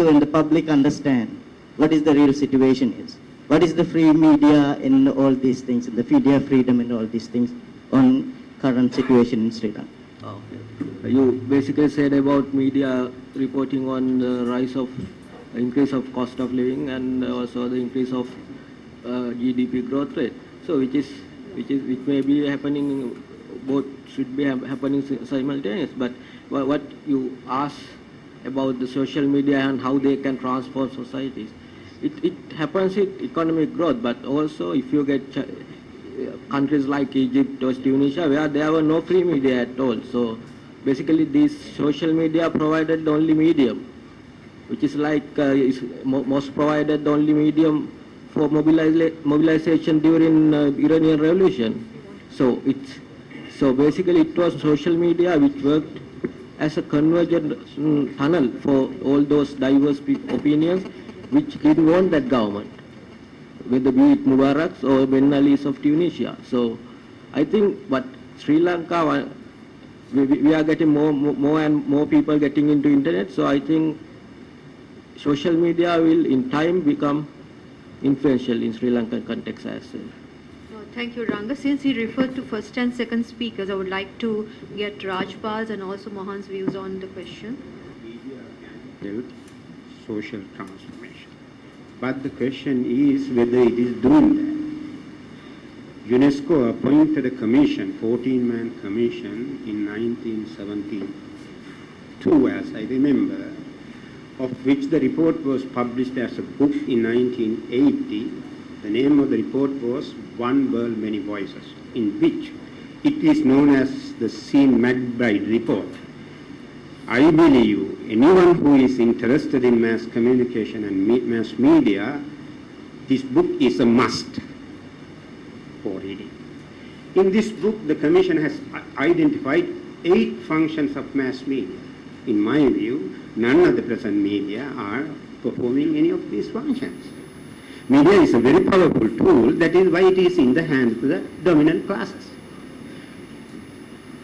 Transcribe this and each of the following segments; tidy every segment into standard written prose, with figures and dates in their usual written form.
to, and the public understand what is the real situation is. What is the free media in all these things, the media freedom and all these things on current situation in Sri Lanka. Okay. You basically said about media reporting on the rise of increase of cost of living and also the increase of GDP growth rate. So which may be happening, both should be happening simultaneously. But what you ask about the social media and how they can transform societies, it happens with economic growth, but also if you get countries like Egypt or Tunisia where there were no free media at all. So basically these social media provided the only medium, which is like is most provided the only medium for mobilization during Iranian Revolution. So basically it was social media which worked as a convergent tunnel for all those diverse opinions which didn't want that government, whether be it Mubarak's or Ben Ali's of Tunisia. So I think, but Sri Lanka, we are getting more and more people getting into internet. So I think social media will in time become influential in Sri Lankan context as well. Thank you, Ranga. Since he referred to first and second speakers, I would like to get Rajpal's and also Mohan's views on the question. Media can help social transformation. But the question is whether it is doing that. UNESCO appointed a commission, 14-man commission, in 1972, as I remember, of which the report was published as a book in 1980. The name of the report was One World, Many Voices, in which it is known as the Sean McBride report. I believe anyone who is interested in mass communication and mass media, this book is a must for reading. In this book, the Commission has identified 8 functions of mass media. In my view, none of the present media are performing any of these functions. Media is a very powerful tool, that is why it is in the hands of the dominant classes.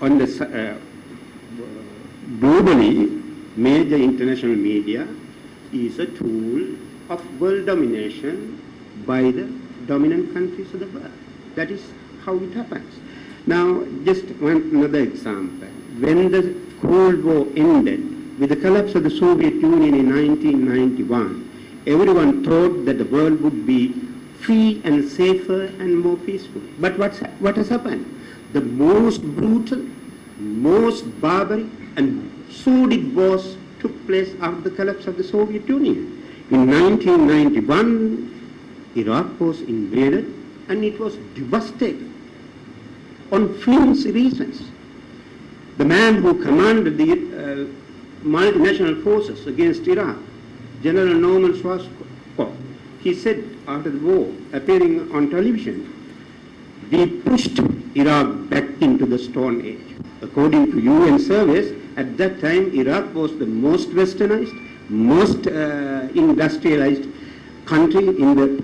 On the globally, major international media is a tool of world domination by the dominant countries of the world. That is how it happens. Now, just another example. When the Cold War ended, with the collapse of the Soviet Union in 1991, everyone thought that the world would be free and safer and more peaceful. But what has happened? The most brutal, most barbaric and sordid wars took place after the collapse of the Soviet Union. In 1991, Iraq was invaded and it was devastated on flimsy reasons. The man who commanded the multinational forces against Iraq, General Norman Schwarzkopf, he said after the war, appearing on television, we pushed Iraq back into the Stone Age. According to UN surveys, at that time Iraq was the most westernized, most industrialized country in the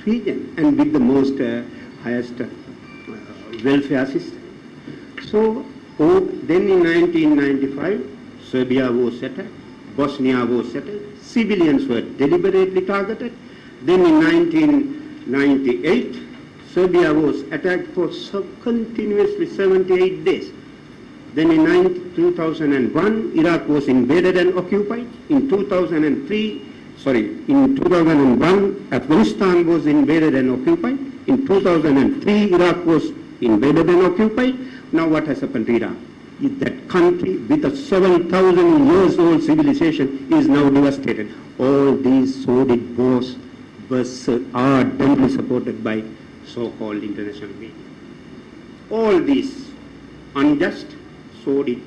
region and with the most highest welfare system. So then in 1995, Serbia was attacked, Bosnia was settled, civilians were deliberately targeted. Then in 1998, Serbia was attacked for continuously 78 days. Then in 2001, Iraq was invaded and occupied. In 2001, Afghanistan was invaded and occupied. In 2003, Iraq was invaded and occupied. Now what has happened to Iraq? That country with a 7,000 years old civilization is now devastated. All these sordid wars are deeply supported by so-called international media. All these unjust, sordid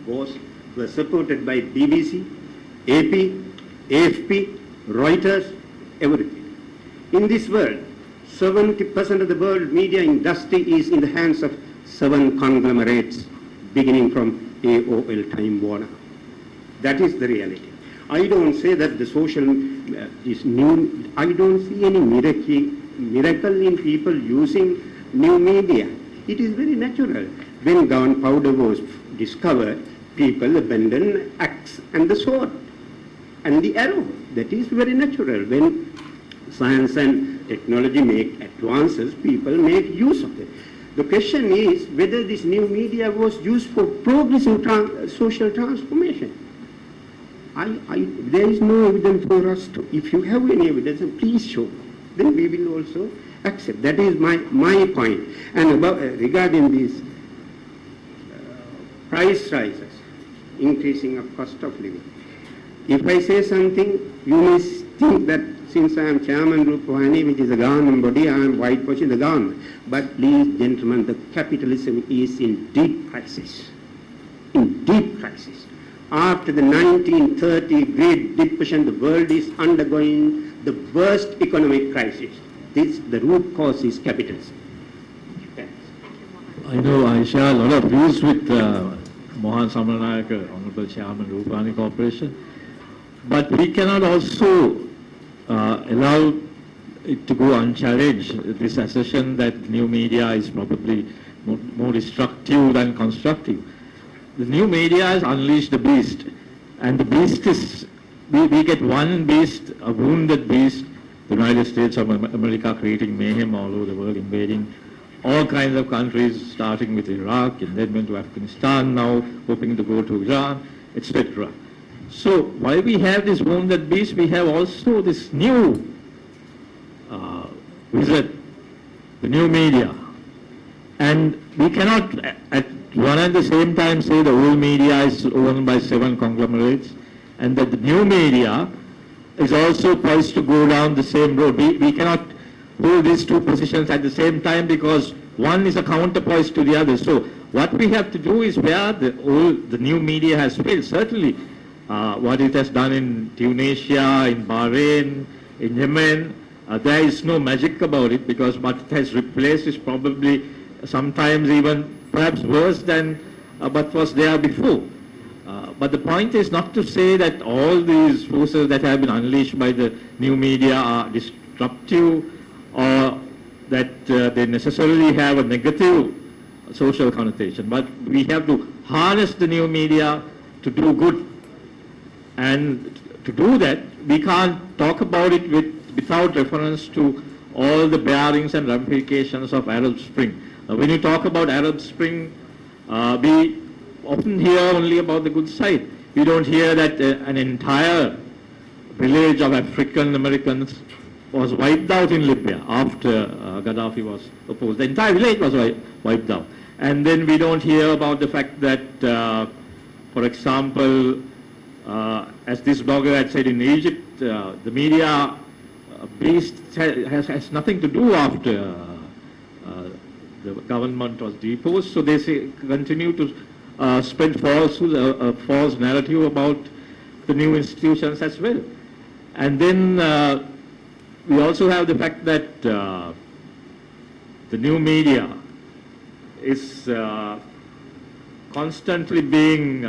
wars were supported by BBC, AP, AFP, Reuters, everything. In this world, 70% of the world media industry is in the hands of 7 conglomerates, beginning from AOL Time Warner. That is the reality. I don't say that the social is new. I don't see any miracle in people using new media. It is very natural. When gunpowder was discovered, people abandoned axe and the sword. and the arrow. That is very natural. When science and technology make advances, people make use of it. The question is whether this new media was used for progressive social transformation. There is no evidence for us to. If you have any evidence, please show. Then we will also accept. That is my point. And about, regarding these price rises, increasing of cost of living. If I say something, you may think that since I am Chairman Rupavahani, which is a government body, I am whitewashing the government. But please, gentlemen, the capitalism is in deep crisis. In deep crisis. After the 1930 Great Depression, the world is undergoing the worst economic crisis. The root cause is capitalism. Thanks. I know I share a lot of views with Mohan Samaranayake, Honorable Chairman Rupavahani Corporation, but we cannot also allow it to go unchallenged, this assertion that new media is probably more destructive than constructive. The new media has unleashed the beast, and the beast is, we get one beast, a wounded beast, the United States of America creating mayhem all over the world, invading all kinds of countries, starting with Iraq, and then went to Afghanistan, now hoping to go to Iran, etc. So while we have this wounded beast, we have also this new wizard, the new media. And we cannot at one and the same time say the old media is owned by 7 conglomerates and that the new media is also poised to go down the same road. We cannot hold these two positions at the same time because one is a counterpoise to the other. So what we have to do is where the new media has failed. Certainly what it has done in Tunisia, in Bahrain, in Yemen, there is no magic about it because what it has replaced is probably sometimes even perhaps worse than what was there before. But the point is not to say that all these forces that have been unleashed by the new media are disruptive or that they necessarily have a negative social connotation. But we have to harness the new media to do good. And to do that, we can't talk about it without reference to all the bearings and ramifications of Arab Spring. When you talk about Arab Spring, we often hear only about the good side. We don't hear that an entire village of African Americans was wiped out in Libya after Gaddafi was opposed. The entire village was wiped out. And then we don't hear about the fact that, for example, as this blogger had said in Egypt, the media beast has nothing to do after the government was deposed. So they continue to spread false narrative about the new institutions as well. And then we also have the fact that the new media is constantly being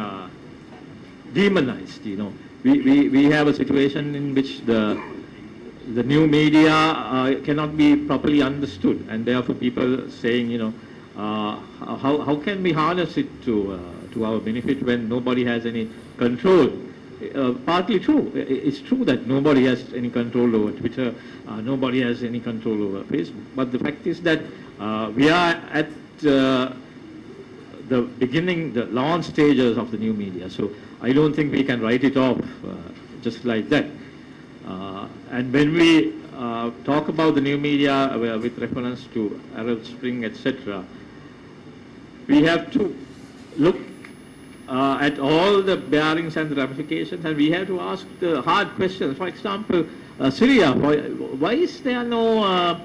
demonized. You know, we have a situation in which the new media cannot be properly understood, and therefore people saying, you know, how can we harness it to our benefit when nobody has any control? Partly true. It's true that nobody has any control over Twitter, nobody has any control over Facebook. But the fact is that we are at the beginning, the launch stages of the new media. So I don't think we can write it off just like that. And when we talk about the new media with reference to Arab Spring, etc., we have to look at all the bearings and the ramifications, and we have to ask the hard questions. For example, Syria, why is there no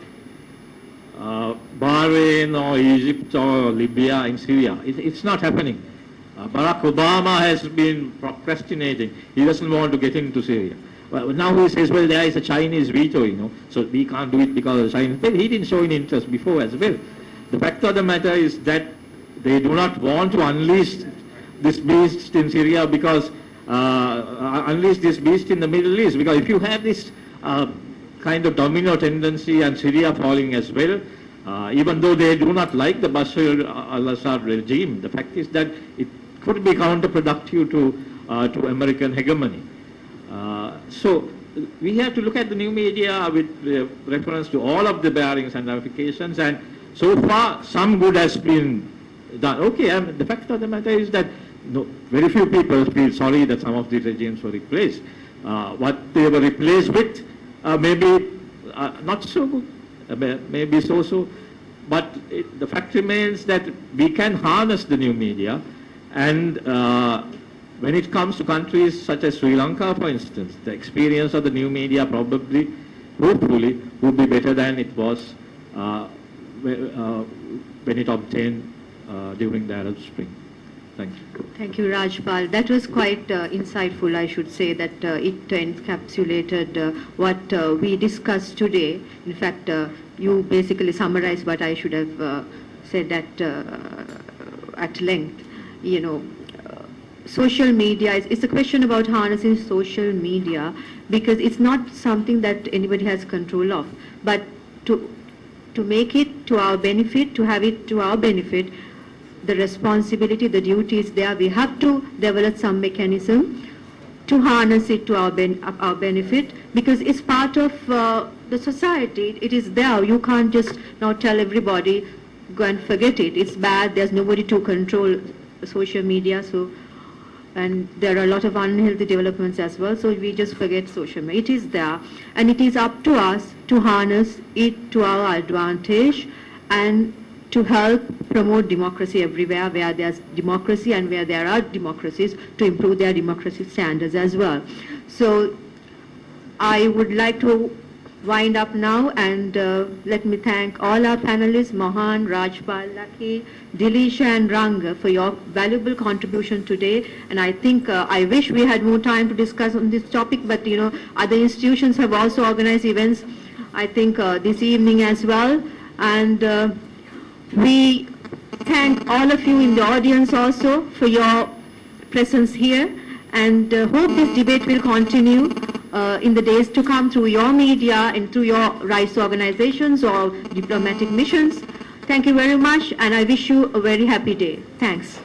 Bahrain or Egypt or Libya in Syria? It's not happening. Barack Obama has been procrastinating. He doesn't want to get into Syria. Well, now he says, well, there is a Chinese veto, you know, so we can't do it because of China. Well, he didn't show any interest before as well. The fact of the matter is that they do not want to unleash this beast in Syria because unleash this beast in the Middle East. Because if you have this kind of domino tendency and Syria falling as well, even though they do not like the Bashar al-Assad regime, the fact is that it could be counterproductive to American hegemony. So we have to look at the new media with reference to all of the bearings and ramifications, and so far some good has been done. Okay, the fact of the matter is that very few people feel sorry that some of these regimes were replaced. What they were replaced with maybe not so good, maybe so, but the fact remains that we can harness the new media, and when it comes to countries such as Sri Lanka, for instance, the experience of the new media probably, hopefully, would be better than it was when it obtained during the Arab Spring. Thank you. Thank you, Rajpal. That was quite insightful, I should say, that it encapsulated what we discussed today. In fact, you basically summarized what I should have said at length. You know, social media, it's a question about harnessing social media, because it's not something that anybody has control of. But to make it to our benefit, to have it to our benefit, the responsibility, the duty is there. We have to develop some mechanism to harness it to our benefit, because it's part of the society. It is there. You can't just now tell everybody, go and forget it. It's bad. There's nobody to control social media. And there are a lot of unhealthy developments as well. So we just forget social media. It is there. And it is up to us to harness it to our advantage and to help promote democracy everywhere where there's democracy and where there are democracies, to improve their democratic standards as well. So I would like to wind up now, and let me thank all our panelists, Mohan, Rajpal, Lakhi, Dileesha and Ranga, for your valuable contribution today. And I think I wish we had more time to discuss on this topic, but you know, other institutions have also organized events, I think this evening as well. And we thank all of you in the audience also for your presence here, and hope this debate will continue in the days to come through your media and through your rights organizations or diplomatic missions. Thank you very much, and I wish you a very happy day. Thanks.